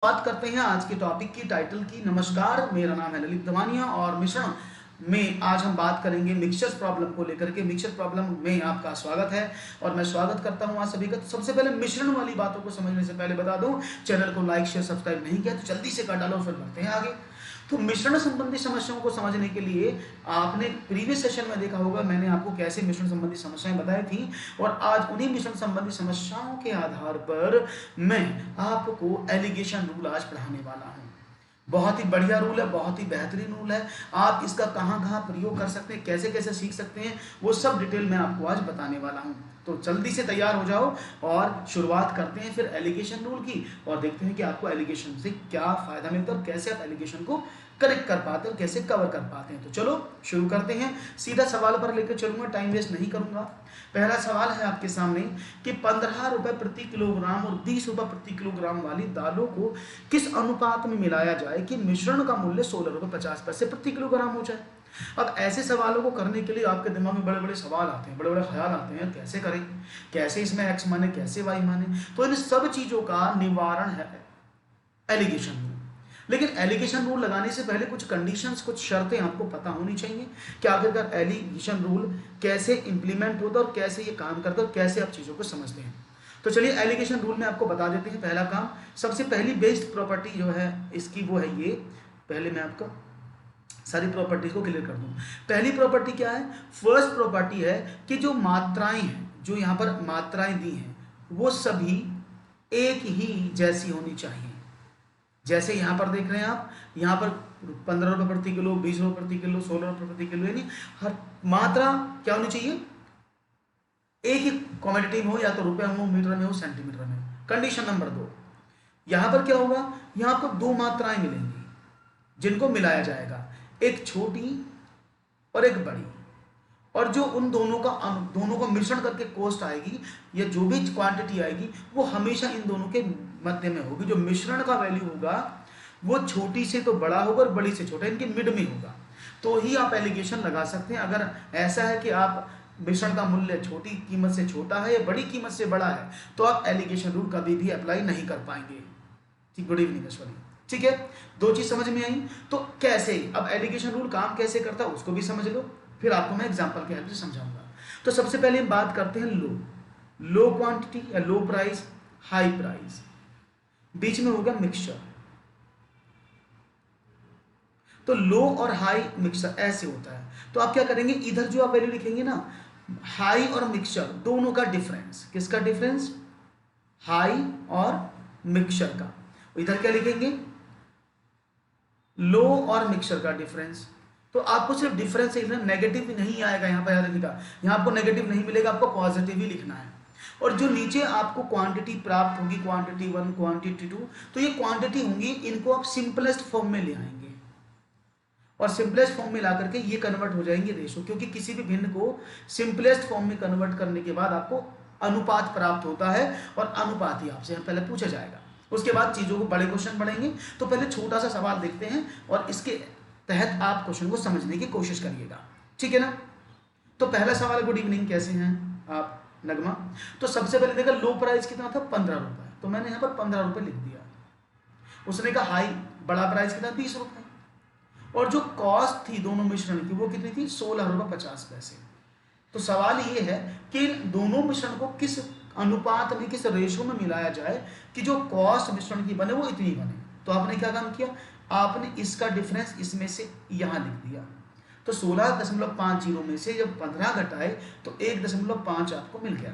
बात करते हैं आज के टॉपिक की टाइटल की। नमस्कार, मेरा नाम है ललित दवानिया और मिश्रण में आज हम बात करेंगे मिक्सचर्स प्रॉब्लम को लेकर के। मिक्सचर प्रॉब्लम में आपका स्वागत है और मैं स्वागत करता हूं आज सभी का। तो सबसे पहले मिश्रण वाली बातों को समझने से पहले बता दूं, चैनल को लाइक शेयर सब्सक्राइब नहीं किया तो जल्दी से कर डालो, फिर बढ़ते हैं आगे। तो मिश्रण संबंधी समस्याओं को समझने के लिए आपने प्रीवियस सेशन में देखा होगा, मैंने आपको कैसे मिश्रण संबंधी समस्याएं बताई थी और आज उन्हीं मिश्रण संबंधी समस्याओं के आधार पर मैं आपको एलिगेशन रूल आज पढ़ाने वाला हूं। बहुत ही बढ़िया रूल है, बहुत ही बेहतरीन रूल है। आप इसका कहां कहां प्रयोग कर सकते हैं, कैसे कैसे सीख सकते हैं, वो सब डिटेल मैं आपको आज बताने वाला हूं। तो जल्दी से तैयार हो जाओ और शुरुआत करते हैं फिर एलिगेशन रूल की और देखते हैं कि आपको एलिगेशन से क्या फायदा मिलता है और कैसे आप एलिगेशन को करेक्ट कर पाते हैं और कैसे कवर कर पाते हैं। तो चलो शुरू करते हैं, सीधा सवाल पर लेकर चलूंगा, टाइम वेस्ट नहीं करूंगा। पहला सवाल है आपके सामने कि 15 रुपए प्रति किलोग्राम और 20 रुपए प्रति किलोग्राम वाली दालों को किस अनुपात में मिलाया जाए कि मिश्रण का मूल्य 16 रुपए 50 पैसे प्रति किलोग्राम हो जाए। अब ऐसे सवालों को करने के लिए आपके दिमाग में बड़े बड़े सवाल आते हैं, बड़े बड़े ख्याल आते हैं, कैसे करें, कैसे इसमें एक्स माने, कैसे वाई माने। तो इन सब चीजों का निवारण है एलिगेशन रूल। लेकिन एलिगेशन रूल लगाने से पहले कुछ कंडीशंस, कुछ शर्तें आपको पता होनी चाहिए कि आखिरकार एलिगेशन रूल कैसे इंप्लीमेंट होता है और कैसे ये काम करता है और कैसे आप चीजों को समझते हैं। तो चलिए एलिगेशन रूल में आपको बता देते हैं। पहला काम, सबसे पहली बेस्ड प्रॉपर्टी जो है इसकी वो है ये। पहले मैं आपको सारी प्रॉपर्टीज को क्लियर कर दूं। पहली प्रॉपर्टी क्या है? फर्स्ट प्रॉपर्टी है कि जो मात्राएं हैं, जो यहाँ पर मात्राएं दी हैं, वो सभी एक ही जैसी होनी चाहिए। जैसे यहां पर देख रहे हैं आप, यहां पर 15 रुपए प्रति किलो, 20 रुपए प्रति किलो, 16 रुपए प्रति किलो, यानी हर मात्रा क्या होनी चाहिए? एक ही क्वांटिटी में हो, या तो रुपए में हो, मीटर में हो, सेंटीमीटर में। कंडीशन नंबर 2, यहां पर क्या होगा? यहां आपको दो मात्राएं मिलेंगी जिनको मिलाया जाएगा, एक छोटी और एक बड़ी, और जो उन दोनों का मिश्रण करके कॉस्ट आएगी या जो भी क्वांटिटी आएगी वो हमेशा इन दोनों के मध्य में होगी। जो मिश्रण का वैल्यू होगा वो छोटी से तो बड़ा होगा और बड़ी से छोटा, इनके मिड में होगा, तो ही आप एलिगेशन लगा सकते हैं। अगर ऐसा है कि आप मिश्रण का मूल्य छोटी कीमत से छोटा है या बड़ी कीमत से बड़ा है तो आप एलिगेशन रूल कभी भी अप्लाई नहीं कर पाएंगे। ठीक, गुड इवनिंग ऐश्वर्या। ठीक है, दो चीज समझ में आई। तो कैसे अब एलिगेशन रूल काम कैसे करता है उसको भी समझ लो, फिर आपको मैं एग्जांपल के हेल्प से समझाऊंगा। तो सबसे पहले हम बात करते हैं लो क्वांटिटी या लो प्राइस, हाई प्राइस, बीच में होगा मिक्सचर। तो लो और हाई मिक्सचर ऐसे होता है। तो आप क्या करेंगे, इधर जो आप वैल्यू लिखेंगे ना, हाई और मिक्सचर दोनों का डिफरेंस, किसका डिफरेंस? हाई और मिक्सचर का। इधर क्या लिखेंगे? लो और मिक्सचर का डिफरेंस। तो आपको सिर्फ डिफरेंस ही लिखना, नेगेटिव नहीं आएगा यहाँ पर, याद रखिएगा। यहाँ आपको नेगेटिव नहीं मिलेगा, आपको पॉजिटिव ही लिखना है। और जो नीचे आपको क्वांटिटी प्राप्त होगी, क्वांटिटी 1, क्वांटिटी 2, तो ये क्वांटिटी होंगी, इनको आप सिंपलेस्ट फॉर्म में ले आएंगे और सिंपलेस्ट फॉर्म में ला करके ये कन्वर्ट हो जाएंगे रेशो, क्योंकि किसी भी भिन्न को सिंपलेस्ट फॉर्म में कन्वर्ट करने के बाद आपको अनुपात प्राप्त होता है और अनुपात ही आपसे पहले पूछा जाएगा। उसके बाद चीजों को बड़े क्वेश्चन बढ़ेंगे। तो पहले छोटा सा सवाल देखते हैं और इसके तहत आप क्वेश्चन को समझने की कोशिश करिएगा, ठीक है ना। तो पहला सवाल, गुड इवनिंग, कैसे हैं आप नगमा? तो सबसे पहले देखा लो प्राइस कितना था? 15 रुपए, तो मैंने यहाँ पर 15 रुपए लिख दिया। उसने कहा हाई, बड़ा प्राइस कितना? 20 रुपए, और जो कॉस्ट थी दोनों मिश्रण की वो कितनी थी? 16 रुपए 50 पैसे। तो सवाल ये है कि दोनों मिश्रण को किस अनुपात में, किस रेशो में मिलाया जाए कि जो कॉस्ट मिश्रण की बने वो इतनी बने। तो आपने क्या काम किया? आपने इसका डिफरेंस इसमें से यहां लिख दिया। तो 16.50 में से जब 15 घटाए तो 1.5 आपको मिल गया।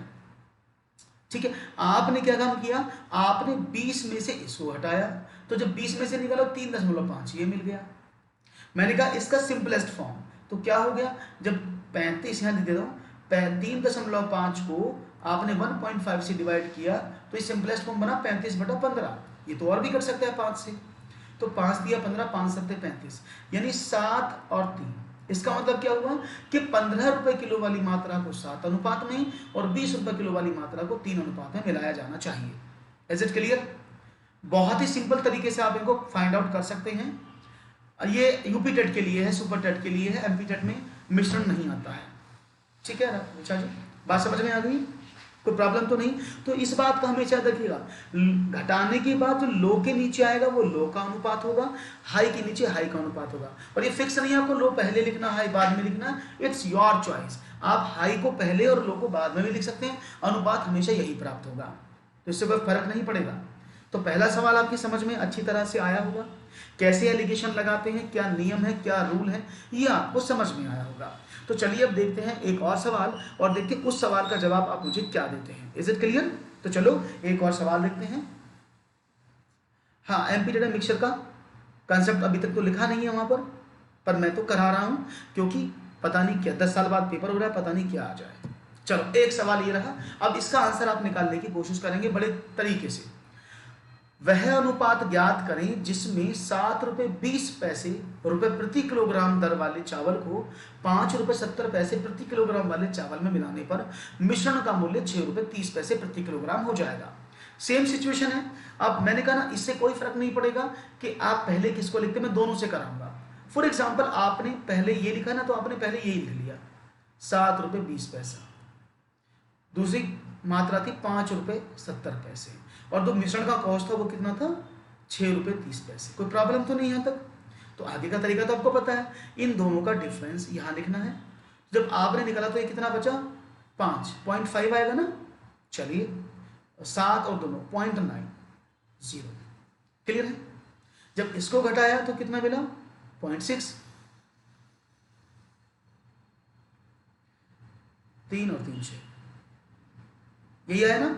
ठीक है, आपने क्या काम किया? आपने 20 में से इसको हटाया, तो जब 20 में से निकाला 3.5 ये मिल गया। मैंने कहा इसका सिंपलेस्ट फॉर्म, तो क्या हो गया? जब 35 यहां लिख देता हूं, 3.5 को आपने 1.5 से डिवाइड किया तो ये सिंपलेस्ट फॉर्म बना 35/15। ये तो और भी कर सकते हैं 5 से, तो 5 दिया 15, 5 7 35, यानी 7 और 3। इसका मतलब क्या हुआ कि 15 रुपए किलो वाली मात्रा को 7 अनुपात में और 20 रुपए किलो वाली मात्रा को 3 अनुपात में मिलाया जाना चाहिए। Is it clear? बहुत ही सिंपल तरीके से आप इनको फाइंड आउट कर सकते हैं। ये यूपी टेट के लिए है, सुपर टेट के लिए है, एमपी टेट में मिश्रण नहीं आता है। ठीक है अच्छा जी, बात समझ में आ गई? कोई प्रॉब्लम तो नहीं। तो इस बात का हमेशा याद रखिएगा, घटाने के बाद जो लो के नीचे आएगा वो लो का अनुपात होगा, हाई के नीचे हाई का अनुपात होगा। और ये फिक्स नहीं है आपको लो पहले लिखना, हाई बाद में लिखना, इट्स योर चॉइस। आप हाई को पहले और लो को बाद में भी लिख सकते हैं, अनुपात हमेशा यही प्राप्त होगा, तो इससे कोई फर्क नहीं पड़ेगा। तो पहला सवाल आपकी समझ में अच्छी तरह से आया होगा, कैसे एलिगेशन लगाते हैं, क्या नियम है, क्या रूल है, ये आपको समझ में आया होगा। तो चलिए अब देखते हैं एक और सवाल और देखते हैं उस सवाल का जवाब आप मुझे क्या देते हैं। Is it clear? तो चलो एक और सवाल देखते हैं। हाँ, एमपी डेटा मिक्सचर का कंसेप्ट अभी तक तो लिखा नहीं है वहां पर मैं तो करा रहा हूं क्योंकि पता नहीं क्या 10 साल बाद पेपर हो रहा है, पता नहीं क्या आ जाए। चलो एक सवाल ये रहा, अब इसका आंसर आप निकालने की कोशिश करेंगे बड़े तरीके से। वह अनुपात ज्ञात करें जिसमें 7 रुपये 20 पैसे रुपए प्रति किलोग्राम दर वाले चावल को 5 रुपये 70 पैसे प्रति किलोग्राम वाले चावल में मिलाने पर मिश्रण का मूल्य 6 रुपये 30 पैसे प्रति किलोग्राम हो जाएगा। सेम सिचुएशन है। अब मैंने कहा ना, इससे कोई फर्क नहीं पड़ेगा कि आप पहले किसको लिखते, मैं दोनों से कराऊंगा। फॉर एग्जाम्पल आपने पहले ये लिखा ना, तो आपने पहले यही लिख लिया 7 रुपये 20 पैसा, दूसरी मात्रा थी 5 रुपये 70 पैसे, और जो मिश्रण का कॉस्ट था वो कितना था 6 रुपये 30 पैसे। कोई प्रॉब्लम तो नहीं यहाँ तक? तो आगे का तरीका तो आपको पता है, इन दोनों का डिफरेंस यहाँ लिखना है। जब आपने निकाला तो ये कितना बचा 5.5 आएगा ना। चलिए 7 और दोनों 0.90, क्लियर है। जब इसको घटाया तो कितना मिला 0.6, 3 और 3 6, यही आया ना।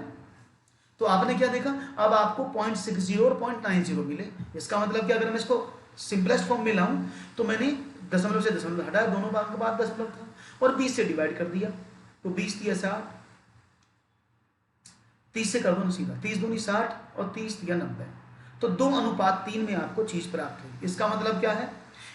तो आपने क्या देखा, अब आपको 0.60 और 0.90 मिले। इसका मतलब कि अगर मैं इसको सिंपलेस्ट फॉर्म में लाऊं तो मैंने दशमलव से दशमलव हटाया, दोनों भाग के बाद दशमलव था, और 20 से डिवाइड कर दिया, तो 20 दिया 60, 30 से कर दो ना सीधा, 30 दूनी 60 और 30 दिया 90, तो 2:3 में आपको चीज प्राप्त हुई। इसका मतलब क्या है,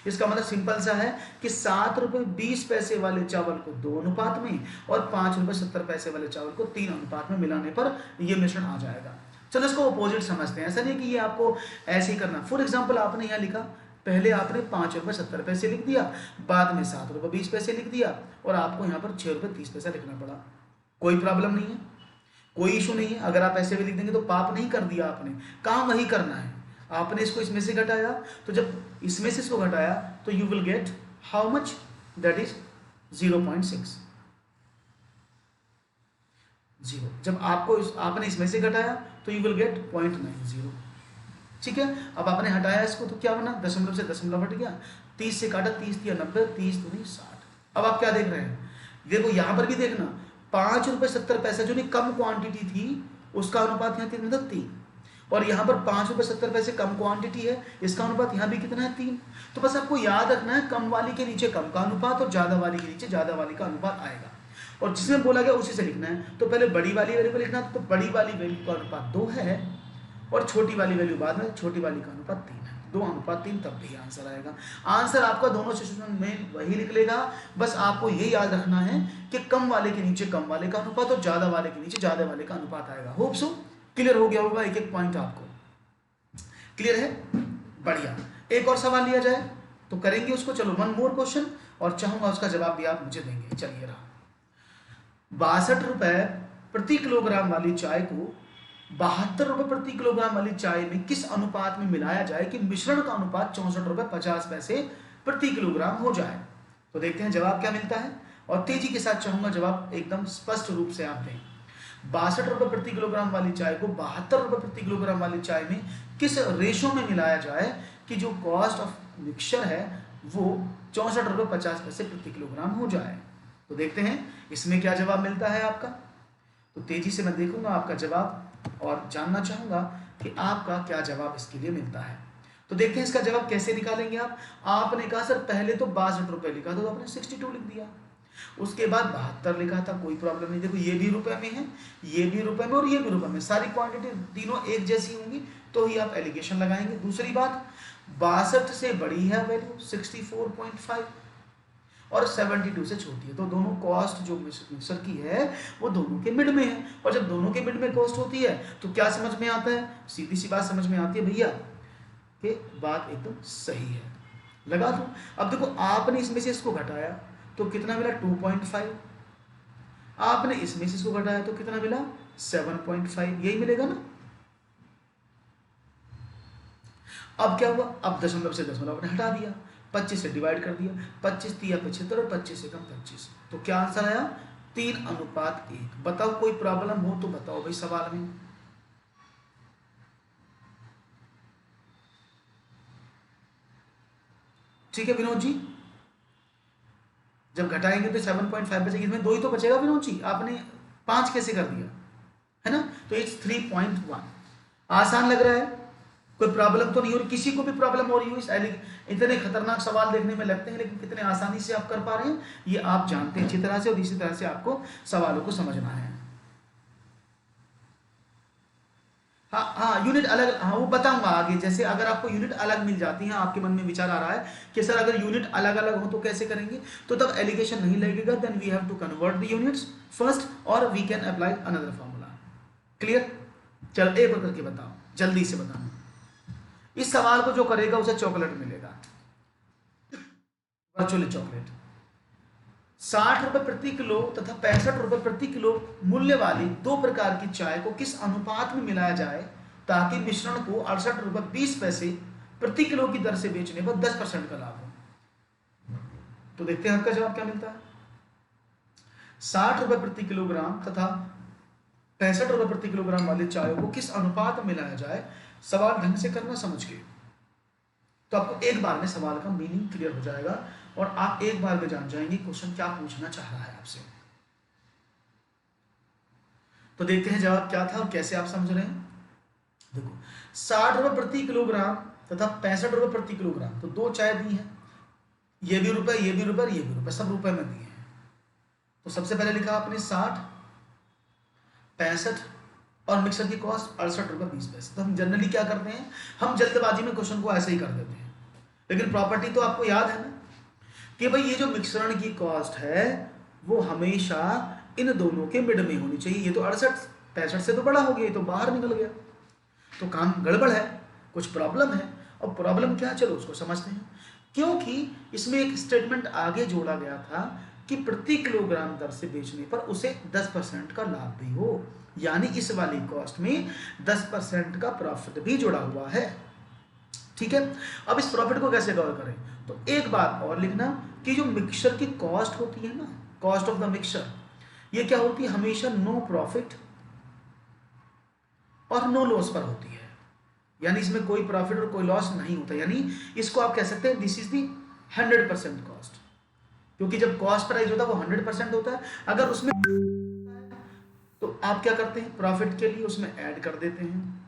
इसका मतलब सिंपल सा है कि 7 रुपये 20 पैसे वाले चावल को 2 अनुपात में और 5 रुपये 70 पैसे वाले चावल को 3 अनुपात में मिलाने पर यह मिश्रण आ जाएगा। चलो इसको अपोजिट समझते हैं, ऐसा नहीं कि ये आपको ऐसे ही करना। फॉर एग्जाम्पल आपने यहाँ लिखा, पहले आपने 5 रुपये 70 पैसे लिख दिया, बाद में 7 रुपये 20 पैसे लिख दिया, और आपको यहाँ पर 6 रुपये 30 पैसा लिखना पड़ा। कोई प्रॉब्लम नहीं है, कोई इशू नहीं है। अगर आप ऐसे भी लिख देंगे तो पाप नहीं कर दिया आपने, काम वही करना है। आपने इसको इसमें से घटाया, तो जब इसमें से इसको घटाया तो you will get how much, that is 0.6। जब आपने इसमें से घटाया तो यू विल गेट 0.90। ठीक है, अब आपने हटाया इसको तो क्या बना, दशमलव से दशमलव हट गया, 30 से काटा, 30 दिया 90, 30 दूनी 60। अब आप क्या देख रहे हैं, देखो यहां पर भी देखना, 5 रुपये 70 पैसा जो नहीं कम क्वांटिटी थी उसका अनुपात यहाँ कितना था 3, और यहाँ पर 5 रुपये 70 पैसे कम क्वांटिटी है, इसका अनुपात यहाँ भी कितना है 3। तो बस आपको याद रखना है, कम वाली के नीचे कम का अनुपात और ज्यादा वाली के नीचे ज्यादा वाली का अनुपात आएगा, और जिसमें बोला गया उसी से लिखना है। तो पहले बड़ी वाली वैल्यू को लिखना, तो बड़ी वाली वैल्यू का अनुपात 2 है और छोटी वाली वैल्यू बाद में, छोटी वाली का अनुपात 3 है, 2:3, तब भी आंसर आएगा। आंसर आपका दोनों सिचुएशन में वही लिख लेगा, बस आपको ये याद रखना है कि कम वाले के नीचे कम वाले का अनुपात और ज्यादा वाले के नीचे ज्यादा वाले का अनुपात आएगा। होप सो क्लियर हो गया होगा, एक एक पॉइंट आपको क्लियर है। बढ़िया, एक और सवाल लिया जाए तो करेंगे उसको। चलो 1 मोर क्वेश्चन, और चाहूंगा उसका जवाब भी आप मुझे देंगे। चलिए रहा, 62 रुपए प्रति किलोग्राम वाली चाय को 72 रुपए प्रति किलोग्राम वाली चाय में किस अनुपात में मिलाया जाए कि मिश्रण का अनुपात 64 रुपए 50 पैसे प्रति किलोग्राम हो जाए। तो देखते हैं जवाब क्या मिलता है, और तेजी के साथ चाहूंगा जवाब एकदम स्पष्ट रूप से आप दें। 62 रुपए प्रति किलोग्राम वाली चाय को 72 रुपए प्रति किलोग्राम वाली चाय में किस रेशो में मिलाया जाए कि जो कॉस्ट ऑफ मिक्सचर है वो 64 रुपए 50 पैसे प्रति किलोग्राम हो जाए। तो देखते हैं इसमें क्या जवाब मिलता है आपका। तो तेजी से मैं देखूंगा आपका जवाब और जानना चाहूंगा कि आपका क्या जवाब इसके लिए मिलता है। तो देखते हैं इसका जवाब कैसे निकालेंगे आप। आपने कहा सर पहले तो 62 रुपए लिखा, तो आपने 62 लिख दिया, उसके बाद 72 लिखा था, कोई प्रॉब्लम नहीं। देखो ये भी रुपए में है, ये भी रुपए में और ये भी रुपए में, सारी क्वांटिटी तीनों एक जैसी होंगी तो ही आप एलिगेशन लगाएंगे। दूसरी बात, 62 से बड़ी है वैल्यू 64.5 और 72 से छोटी है, तो दोनों कॉस्ट जो मिक्सर की है वो दोनों के मिड में है, और जब दोनों के मिड में कॉस्ट होती है तो क्या समझ में आता है, सीधी सी बात समझ में आती है भैया कि बात एकदम सही है। लगा दो। अब देखो आपने इसमें से इसको घटाया तो कितना मिला 2.5, आपने इसमें से इसको घटाया तो कितना मिला 7.5, यही मिलेगा ना। अब क्या हुआ, अब दशमलव से दशमलव आपने हटा दिया, 25 से डिवाइड कर दिया, 25 तिया 75 और 25 से कम 25, तो क्या आंसर आया 3:1। बताओ कोई प्रॉब्लम हो तो बताओ भाई सवाल में। ठीक है विनोद जी, जब घटाएंगे तो 7.5 बचेगी, इसमें 2 ही तो बचेगा विनोद जी, आपने 5 कैसे कर दिया, है ना। तो इट्स 3.1। आसान लग रहा है, कोई प्रॉब्लम तो नहीं हो रही, किसी को भी प्रॉब्लम हो रही हो इतने खतरनाक सवाल देखने में लगते हैं लेकिन कितने आसानी से आप कर पा रहे हैं ये आप जानते हैं अच्छी तरह से, और इसी तरह से आपको सवालों को समझना है। हाँ हाँ, यूनिट अलग, हाँ वो बताऊंगा आगे। जैसे अगर आपको यूनिट अलग मिल जाती है, आपके मन में विचार आ रहा है कि सर अगर यूनिट अलग अलग हो तो कैसे करेंगे, तो तब एलिगेशन नहीं लगेगा, then we have to convert the units first और we can apply another formula. Clear, चलो एक बार करके बताओ, जल्दी से बताना। इस सवाल को जो करेगा उसे चॉकलेट मिलेगा, वर्चुअली चॉकलेट। 60 रुपए प्रति किलो तथा 65 रुपए प्रति किलो मूल्य वाली 2 प्रकार की चाय को किस अनुपात में मिलाया जाए ताकि मिश्रण को 68 रुपए 20 पैसे प्रति किलो की दर से बेचने पर 10% का लाभ हो। तो देखते हैं आपका जवाब क्या मिलता है। 60 रुपए प्रति किलोग्राम तथा 65 रुपए प्रति किलोग्राम वाली चाय को किस अनुपात में मिलाया जाए। सवाल ढंग से करना समझ के, तो आपको एक बार में सवाल का मीनिंग क्लियर हो जाएगा और आप एक बार में जान जाएंगे क्वेश्चन क्या पूछना चाह रहा है आपसे। तो देखते हैं जवाब क्या था और कैसे आप समझ रहे हैं। देखो 60 रुपए प्रति किलोग्राम तथा 65 रुपए प्रति किलोग्राम, तो 2 चाय दी है, ये भी रुपए ये भी रुपए ये भी रुपए, सब रुपए में दिए हैं। तो सबसे पहले लिखा आपने 60, 65 और मिक्सर की कॉस्ट 68 रुपए 20 पैसे। तो हम जनरली क्या करते हैं, हम जल्दबाजी में क्वेश्चन को ऐसे ही कर देते हैं, लेकिन प्रॉपर्टी तो आपको याद है ना कि भाई ये जो मिश्रण की कॉस्ट है वो हमेशा इन दोनों के मिड में होनी चाहिए। ये तो 68 65 से तो बड़ा हो गया, ये तो बाहर निकल गया, तो काम गड़बड़ है, कुछ प्रॉब्लम है। और प्रॉब्लम क्या है चलो उसको समझते हैं। क्योंकि इसमें एक स्टेटमेंट आगे जोड़ा गया था कि प्रति किलोग्राम दर से बेचने पर उसे 10% का लाभ भी हो, यानी इस वाली कॉस्ट में 10% का प्रॉफिट भी जुड़ा हुआ है। ठीक है, अब इस प्रॉफिट को कैसे कवर करें, तो एक बात और लिखना कि जो मिक्सचर की कॉस्ट होती है ना, कॉस्ट ऑफ द मिक्सचर, ये क्या होती है हमेशा नो प्रॉफिट और नो लॉस पर होती है, यानी इसमें कोई प्रॉफिट और कोई लॉस नहीं होता। यानी इसको आप कह सकते हैं दिस इज दी 100% कॉस्ट, क्योंकि जब कॉस्ट प्राइस होता है वो 100% होता है। अगर उसमें तो आप क्या करते हैं, प्रॉफिट के लिए उसमें ऐड कर देते हैं,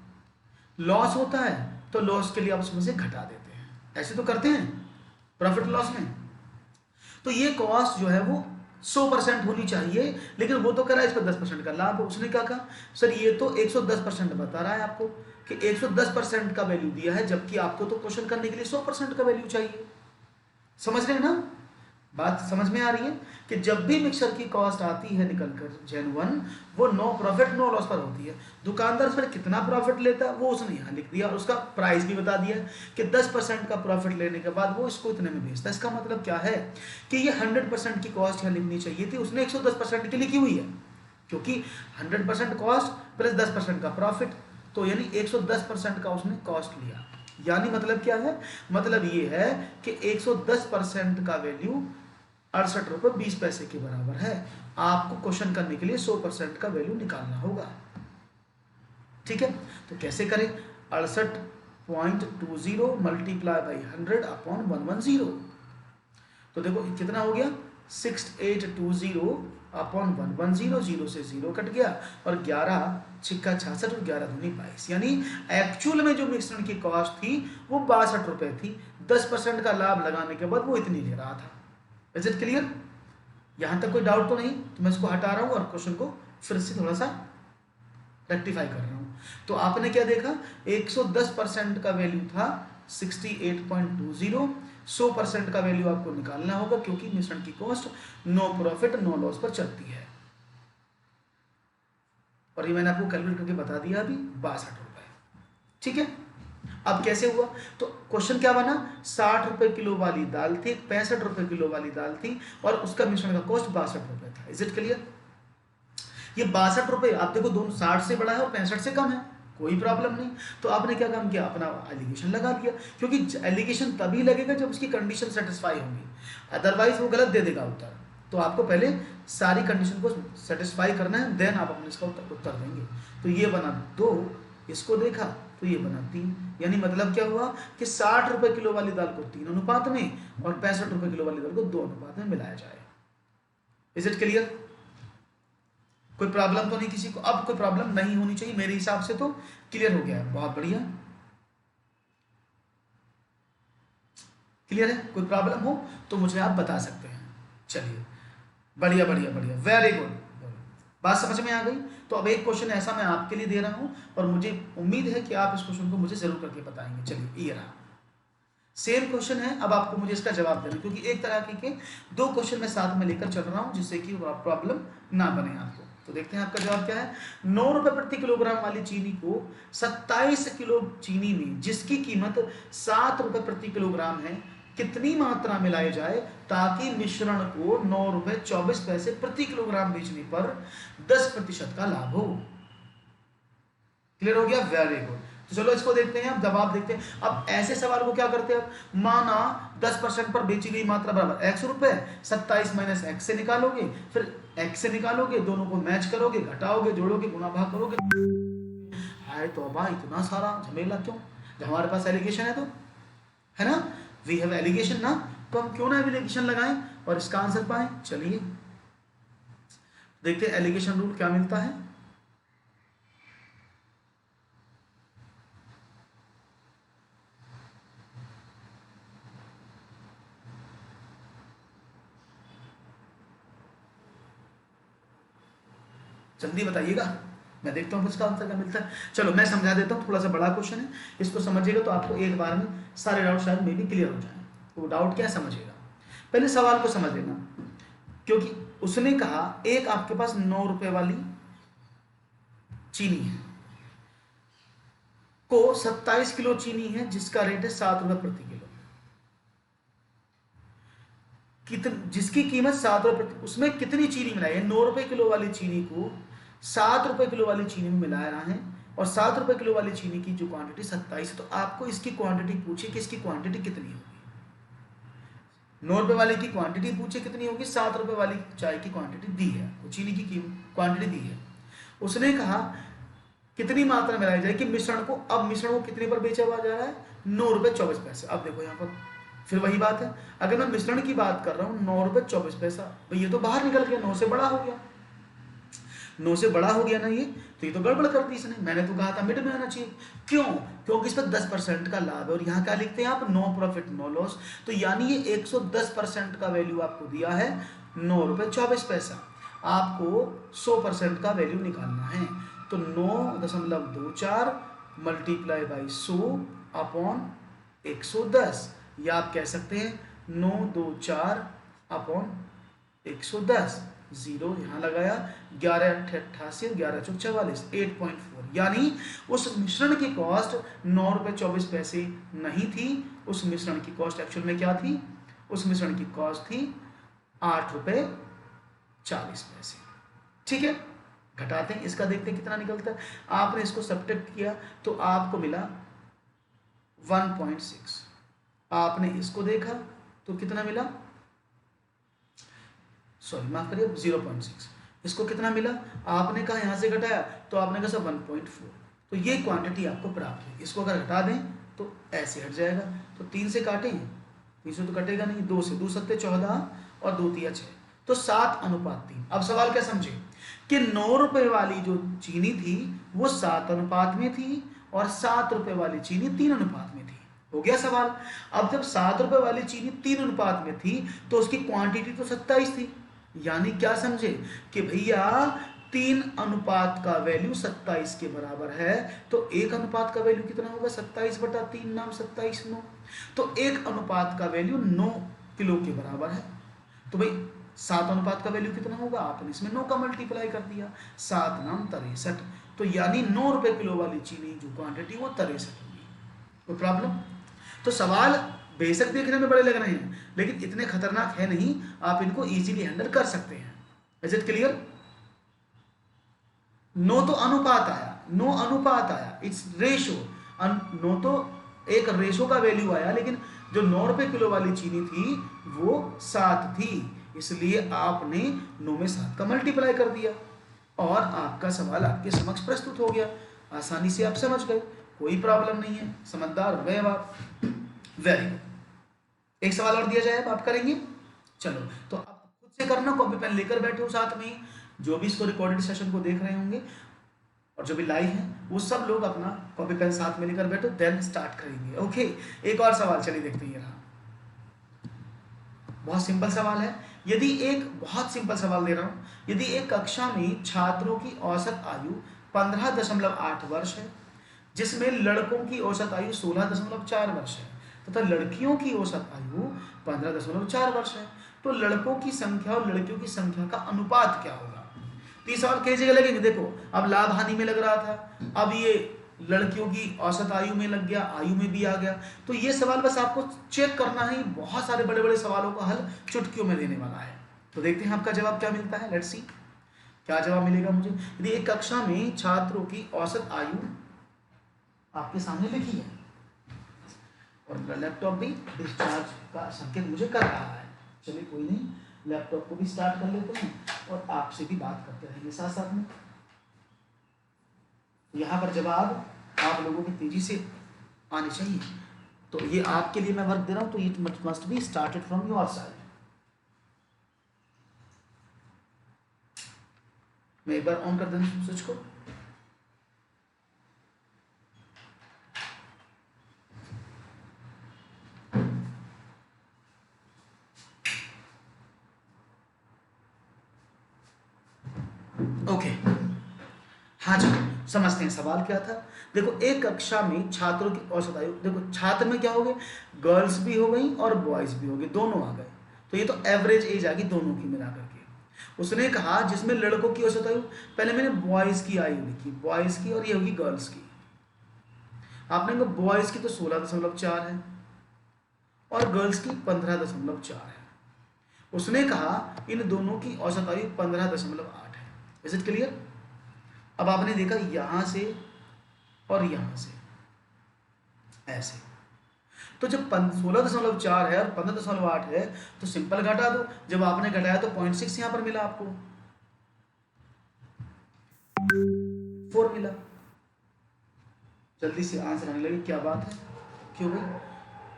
लॉस होता है तो लॉस के लिए आप उसमें से घटा देते हैं, ऐसे तो करते हैं प्रॉफिट लॉस में। तो ये कॉस्ट जो है वो 100% होनी चाहिए, लेकिन वो तो कह रहा है इस पर 10% का लाभ। उसने क्या कहा, सर ये तो 110% बता रहा है आपको कि 110% का वैल्यू दिया है, जबकि आपको तो क्वेश्चन करने के लिए 100% का वैल्यू चाहिए। समझ रहे हैं ना, बात समझ में आ रही है कि जब भी मिक्सर की कॉस्ट आती है निकलकर जेन्युइन, वो नो प्रॉफिट नो लॉस पर होती है। दुकानदार फिर कितना प्रॉफिट लेता है वो उसने यहाँ लिख दिया और उसका प्राइस भी बता दिया कि 10% का प्रॉफिट लेने के बाद वो इसको इतने में बेचता है। इसका मतलब क्या है कि ये 100% की कॉस्ट यहाँ लिखनी चाहिए थी, उसने 110% की लिखी हुई है, क्योंकि 100% कॉस्ट प्लस 10% का प्रॉफिट, तो यानी 110% का उसने कॉस्ट लिया। यानी मतलब क्या है, मतलब ये है कि 110% का वैल्यू 68 रुपए 20 पैसे के बराबर है। आपको क्वेश्चन करने के लिए 100% का वैल्यू निकालना होगा। ठीक है, तो कैसे करें, 68.20 मल्टीप्लाई बाई 100/110। तो देखो कितना हो गया 6820/110, 0 से 0 कट गया और 11 छिक्का 66 और 11 दूनी 22, यानी एक्चुअल में जो मिश्रण की कॉस्ट थी वो 62 रुपए थी। 10% का लाभ लगाने के बाद वो इतनी ले रहा था। इज इट क्लियर, यहां तक कोई डाउट तो नहीं। तो मैं इसको हटा रहा हूं और क्वेश्चन को फिर से थोड़ा सा रेक्टिफाई कर रहा हूं। तो आपने क्या देखा, 110% का वैल्यू था 68.20, 100% का वैल्यू आपको निकालना होगा क्योंकि मिश्रण की cost no profit no loss पर चलती है। और ये मैंने आपको कैलकुलेट करके बता दिया अभी 62 रुपए। ठीक है, अब कैसे हुआ, तो क्वेश्चन क्या बना, 60 रुपए किलो वाली दाल थी, 65 रुपए किलो वाली दाल थी और उसका मिश्रण का कॉस्ट 62 रुपए था। इज इट क्लियर, ये 62 रुपये, आप देखो दोनों 60 से बड़ा है और 65 से कम है, कोई प्रॉब्लम नहीं। तो आपने क्या काम किया, अपना एलिगेशन लगा दिया, क्योंकि एलिगेशन तभी लगेगा जब उसकी कंडीशन सेटिस्फाई होंगी, अदरवाइज वो गलत दे देगा उत्तर। तो आपको पहले सारी कंडीशन को सेटिस्फाई करना है, देन आप अपने इसका उत्तर देंगे। तो ये बना 2, इसको देखा तो ये बना 3, यानी मतलब क्या हुआ कि 60 रुपए किलो वाली दाल को 3 अनुपात में और 65 रुपए किलो वाली दाल को 2 अनुपात में मिलाया जाए। Is it clear? कोई प्रॉब्लम तो नहीं किसी को? अब कोई प्रॉब्लम नहीं होनी चाहिए, मेरे हिसाब से तो क्लियर हो गया है। बहुत बढ़िया, क्लियर है? कोई प्रॉब्लम हो तो मुझे आप बता सकते हैं। चलिए, बढ़िया बढ़िया बढ़िया, वेरी गुड, बात समझ में आ गई। तो अब एक क्वेश्चन ऐसा मैं आपके लिए दे रहा हूं और मुझे उम्मीद है कि आप इस क्वेश्चन को मुझे जरूर करके बताएंगे। चलिए, ये रहा, सेम क्वेश्चन है, अब आपको मुझे इसका जवाब देना, क्योंकि एक तरह के 2 क्वेश्चन मैं साथ में लेकर चल रहा हूं जिससे कि प्रॉब्लम ना बने आपको। तो देखते हैं आपका जवाब क्या है। 9 रुपए प्रति किलोग्राम वाली चीनी को 27 किलो चीनी में, जिसकी कीमत 7 रुपए प्रति किलोग्राम है, कितनी मात्रा मिलाई जाए ताकि मिश्रण को 9 रुपए 24 पैसे प्रति किलोग्राम बेचने पर 10% का लाभ हो। क्लियर हो गया? Very good. तो चलो इसको देखते हैं, अब जवाब देखते हैं। अब ऐसे सवाल को क्या करते हैं, माना 10% पर बेची गई मात्रा बराबर x रुपए, 27 माइनस x से निकालोगे, फिर x से निकालोगे, दोनों को मैच करोगे, घटाओगे, जोड़ोगे, गुणा भाग करोगे। हाय तौबा, इतना सारा झमेला क्यों? जब हमारे पास एलिगेशन है तो, है ना, वी हैव एलिगेशन ना, तो हम क्यों ना एलिगेशन लगाएं और इसका आंसर पाएं। चलिए देखते हैं एलिगेशन रूल क्या मिलता है। जल्दी बताइएगा, मैं देखता हूँ इसका आंसर क्या मिलता है। चलो मैं समझा देता हूँ, थोड़ा सा बड़ा क्वेश्चन है, इसको समझिएगा तो आपको एक बार में सारे डाउट शायद में भी क्लियर हो जाए। वो डाउट क्या समझिएगा, पहले सवाल को समझ लेना, क्योंकि उसने कहा एक आपके पास 9 रुपए वाली चीनी है को 27 किलो चीनी है जिसका रेट है 7 रुपए प्रति किलो, जिसकी कीमत 7 रुपए, उसमें कितनी चीनी मिलाई है? 9 रुपए किलो वाली चीनी को 7 रुपए किलो वाली चीनी में मिलाया है, और 7 रुपए किलो वाली चीनी की जो क्वांटिटी 27 है, तो आपको इसकी क्वांटिटी पूछे कि इसकी क्वांटिटी कितनी होगी। 9 रुपए वाले की क्वांटिटी पूछे कितनी होगी, 7 रुपए वाली चाय की क्वांटिटी दी है, वो चीनी की क्वांटिटी दी है। उसने कहा कितनी मात्रा मिलाई जाए कि मिश्रण को, अब मिश्रण को कितने पर बेचा हुआ जा रहा है, 9 रुपए 24 पैसे। अब देखो यहाँ पर फिर वही बात है, अगर मैं मिश्रण की बात कर रहा हूँ 9 रुपए 24 पैसा, तो ये तो बाहर निकल गया, 9 से बड़ा हो गया, 9 से बड़ा हो गया ना ये, तो ये तो गड़बड़ कर दी इसने। मैंने तो कहा था मिड में आना चाहिए, क्यों? क्योंकि इस पर 10% का लाभ है, और यहाँ क्या लिखते हैं आप, नो प्रॉफिट नो लॉस। तो यानी ये 110% का वैल्यू आपको दिया है 9 रुपए 24 पैसा, आपको 100% का वैल्यू निकालना है। तो 9.24 मल्टीप्लाई बाई 100 अपॉन 110, या आप कह सकते हैं 924 अपॉन 110, जीरो यहाँ लगाया, 11/88, 11×4 = 8.4, यानी उस मिश्रण की कॉस्ट 9 रुपए 24 पैसे नहीं थी, उस मिश्रण की कॉस्ट एक्चुअल में क्या थी, उस मिश्रण की कॉस्ट थी 8 रुपए 40 पैसे। ठीक है, घटाते हैं, इसका देखते हैं कितना निकलता है। आपने इसको सब्ट्रैक्ट किया तो आपको मिला 1.6, आपने इसको देखा तो कितना मिला, सॉरी माफ करिए 0.6, इसको कितना मिला, आपने कहा यहां से घटाया तो आपने कहा 1.4, तो ये क्वांटिटी आपको प्राप्त हुई। इसको अगर हटा दें तो ऐसे हट जाएगा, तो 3 से काटें, 3 से तो कटेगा नहीं, 2 से, 2 7 14 और 2 3 6, तो 7:3। अब सवाल क्या समझे कि 9 रुपए वाली जो चीनी थी वो 7 अनुपात में थी और 7 रुपए वाली चीनी 3 अनुपात में थी। हो गया सवाल। अब जब 7 रुपए वाली चीनी 3 अनुपात में थी तो उसकी क्वांटिटी तो 27 थी, यानी क्या समझे कि भैया 3 अनुपात का वैल्यू 27 के बराबर है, तो 1 अनुपात का वैल्यू कितना होगा, 27/3 नाम 27 9, तो 1 अनुपात का वैल्यू 9 किलो के बराबर है। तो भाई 7 अनुपात का वैल्यू कितना होगा, आपने इसमें 9 का मल्टीप्लाई कर दिया, 7 नाम 63, तो यानी 9 रुपए किलो वाली चीनी जो क्वांटिटी वो 63 होगी। कोई प्रॉब्लम? तो सवाल बेशक देखने में बड़े लग रहे हैं लेकिन इतने खतरनाक है नहीं, आप इनको इजीली हैंडल कर सकते हैं। Is it clear? नो तो अनुपात आया, नो अनुपात आया, इट्स रेशो। नो तो एक रेशो का वैल्यू आया, लेकिन जो 9 रुपए किलो वाली चीनी थी वो 7 थी, इसलिए आपने 9 में 7 का मल्टीप्लाई कर दिया और आपका सवाल आपके समक्ष प्रस्तुत हो गया। आसानी से आप समझ गए, कोई प्रॉब्लम नहीं है, समझदार हो गए अब आप। Very good. एक सवाल और दिया जाए, अब आप करेंगे। चलो, तो आप खुद से करना, कॉपी पेन लेकर बैठे हो साथ में ही, जो भी इसको रिकॉर्डेड सेशन को देख रहे होंगे और जो भी लाइव हैं वो सब लोग अपना कॉपी पेन साथ में लेकर बैठो, देन स्टार्ट करेंगे। ओके, एक और सवाल, चलिए देखते हैं। रहा बहुत सिंपल सवाल है। यदि एक बहुत सिंपल सवाल दे रहा हूं, यदि एक कक्षा में छात्रों की औसत आयु 15.8 वर्ष है, जिसमें लड़कों की औसत आयु 16.4 वर्ष है तथा लड़कियों की औसत आयु 15.4 वर्ष है, तो लड़कों की संख्या और लड़कियों की संख्या का अनुपात क्या होगा? तो ये सवाल कई जगह लगेंगे। देखो, अब लाभ हानि में लग रहा था, अब ये लड़कियों की औसत आयु में लग गया, आयु में भी आ गया। तो ये सवाल बस आपको चेक करना है, बहुत सारे बड़े बड़े सवालों का हल चुटकियों में देने वाला है। तो देखते हैं आपका जवाब क्या मिलता है। लेट्स सी क्या जवाब मिलेगा मुझे। यदि एक कक्षा में छात्रों की औसत आयु आपके सामने लिखी है और लैपटॉप भी डिस्चार्ज का संकेत मुझे कर रहा है, चलिए कोई नहीं, लैपटॉप को भी स्टार्ट कर लेते हैं और आपसे भी बात करते रहेंगे साथ साथ में। यहाँ पर जवाब आप लोगों की तेजी से आने चाहिए, तो ये आपके लिए मैं वर्क दे रहा हूँ, तो it must be started from your side. मैं एक बार ऑन कर देता हूँ स्विच को। ओके, हाँ जी, समझते हैं सवाल क्या था। देखो, एक कक्षा में छात्रों की औसत आयु, देखो छात्र में क्या हो गए, गर्ल्स भी हो गई और बॉयज भी हो गए, दोनों आ गए, तो ये तो एवरेज एज आ गई दोनों की मिला करके। उसने कहा जिसमें लड़कों की औसत आयु, पहले मैंने बॉयज की आयु लिखी, बॉयज की, और ये होगी गर्ल्स की। आपने कहा बॉयज की तो 16.4 है और गर्ल्स की 15.4 है। उसने कहा इन दोनों की औसत आयु 15.8 है। Is it clear? अब आपने देखा यहां से और यहां से ऐसे, तो जब 16.4 है और 15.8 है तो सिंपल घटा दो। जब आपने घटाया तो 0.6 यहां पर मिला, आपको 4 मिला। जल्दी से आंसर आने लगे, क्या बात है, क्यों भाई,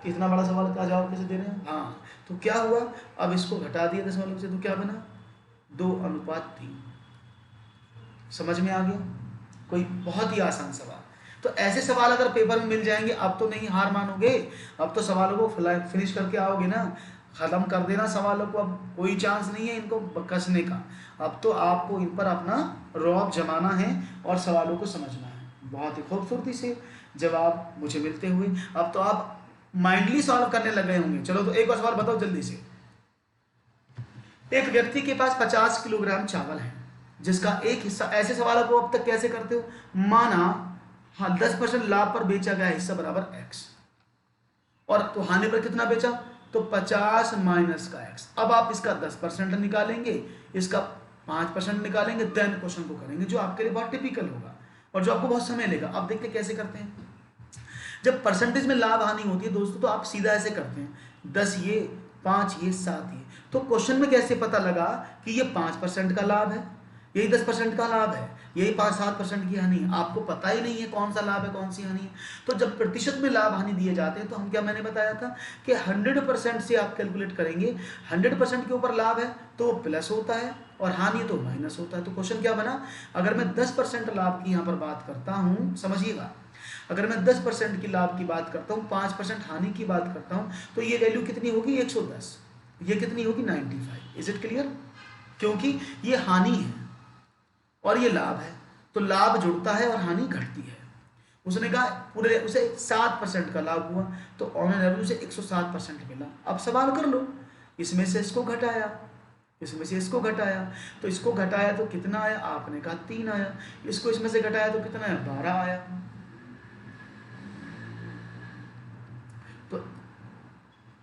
कितना बड़ा सवाल का जवाब कैसे दे रहे हैं। हाँ, तो क्या हुआ, अब इसको घटा दिया दशमलव से, तो क्या बना 2:3। समझ में आ गया? कोई बहुत ही आसान सवाल। तो ऐसे सवाल अगर पेपर में मिल जाएंगे, अब तो नहीं हार मानोगे, अब तो सवालों को फिनिश करके आओगे ना, खत्म कर देना सवालों को, अब कोई चांस नहीं है इनको कसने का। अब तो आपको इन पर अपना रौब जमाना है और सवालों को समझना है। बहुत ही खूबसूरती से जवाब मुझे मिलते हुए अब तो आप माइंडली सॉल्व करने लगे होंगे। चलो, तो एक और सवाल बताओ जल्दी से। एक व्यक्ति के पास 50 किलोग्राम चावल है, जिसका एक हिस्सा, ऐसे सवालों को अब तक कैसे करते हो, माना हाँ 10% लाभ पर बेचा गया हिस्सा बराबर x, और तो हानि पर कितना बेचा, तो 50 माइनस का x। अब आप इसका 10% निकालेंगे, इसका 5% निकालेंगे, देन क्वेश्चन को करेंगे, जो आपके लिए बहुत टिपिकल होगा और जो आपको बहुत समय लेगा। अब देखते कैसे करते हैं। जब परसेंटेज में लाभ हानि होती है दोस्तों, तो आप सीधा ऐसे करते हैं, 10 ये, 5 ये, 7 ये। तो क्वेश्चन में कैसे पता लगा कि ये 5% का लाभ है, यही 10% का लाभ है, यही 5-7% की हानि है? आपको पता ही नहीं है कौन सा लाभ है कौन सी हानि है। तो जब प्रतिशत में लाभ हानि दिए जाते हैं, तो हम क्या, मैंने बताया था कि 100% से आप कैलकुलेट करेंगे। 100% के ऊपर लाभ है तो प्लस होता है और हानि तो माइनस होता है। तो क्वेश्चन क्या बना, अगर मैं 10% लाभ की यहाँ पर बात करता हूँ, समझिएगा, अगर मैं 10% की लाभ की बात करता हूँ, 5% हानि की बात करता हूँ, तो ये वैल्यू कितनी होगी, 110, ये कितनी होगी, 95। Is it clear? क्योंकि ये हानि है और ये लाभ है, तो लाभ जुड़ता है और हानि घटती है। उसने कहा पूरे उसे 7% का लाभ हुआ, तो ऑन एन एवरेज उसे 107% मिला। अब सवाल कर लो, इसमें से इसको घटाया, इसमें से इसको घटाया, तो इसको घटाया तो कितना आया, आपने कहा 3 आया। इसको इसमें से घटाया तो कितना आया, 12 आया। तो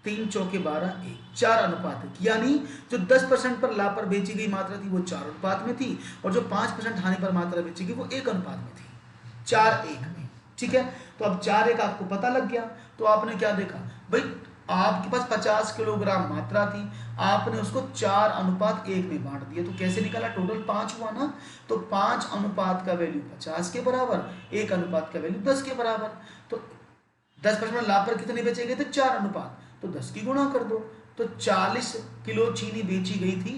3 चौके 12 1, 4 अनुपात 1, यानी जो 10% पर लाभ पर बेची गई मात्रा थी वो 4 अनुपात में थी, और जो 5% हानि पर मात्रा बेची गई वो 1 अनुपात में थी, 4:1 में। ठीक है, तो अब 4:1 आपको पता लग गया। तो आपने क्या देखा भाई, आपके पास 50 किलोग्राम मात्रा थी, आपने उसको 4:1 में बांट दिया, तो कैसे निकाला, टोटल 5 हुआ ना, तो 5 अनुपात का वैल्यू 50 के बराबर, 1 अनुपात का वैल्यू 10 के बराबर। तो 10% लाभ पर कितने बेचे गए थे, 4 अनुपात, तो 10 की गुणा कर दो, तो 40 किलो चीनी बेची गई थी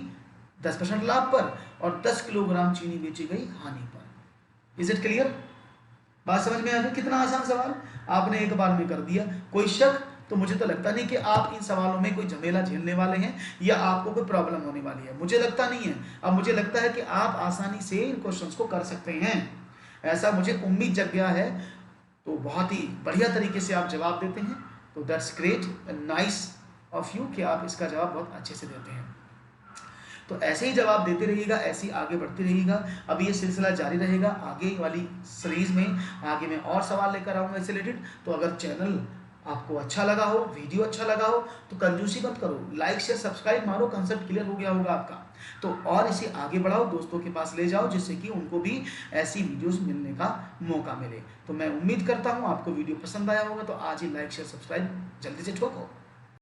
10% लाभ पर, और 10 किलोग्राम चीनी बेची गई हानि पर। इज इट क्लियर, बात समझ में आ गई? कितना आसान सवाल आपने एक बार में कर दिया। कोई शक? तो मुझे तो लगता नहीं कि आप इन सवालों में कोई झमेला झेलने वाले हैं या आपको कोई प्रॉब्लम होने वाली है, मुझे लगता नहीं है। अब मुझे लगता है कि आप आसानी से इन क्वेश्चंस को कर सकते हैं, ऐसा मुझे उम्मीद जग गया है। तो बहुत ही बढ़िया तरीके से आप जवाब देते हैं, तो that's great and nice of you कि आप इसका जवाब बहुत अच्छे से देते हैं। तो ऐसे ही जवाब देते रहिएगा, ऐसे ही आगे बढ़ते रहिएगा। अब ये सिलसिला जारी रहेगा, आगे वाली सीरीज में आगे मैं और सवाल लेकर आऊँगा इससे रिलेटेड। तो अगर चैनल आपको अच्छा लगा हो, वीडियो अच्छा लगा हो, तो कंजूसी मत करो, लाइक शेयर सब्सक्राइब मारो, कंसेप्ट क्लियर हो गया होगा आपका। तो और इसे आगे बढ़ाओ, दोस्तों के पास ले जाओ, जिससे कि उनको भी ऐसी वीडियोस मिलने का मौका मिले। तो मैं उम्मीद करता हूँ आपको वीडियो पसंद आया होगा, तो आज ही लाइक शेयर सब्सक्राइब जल्दी से ठोको।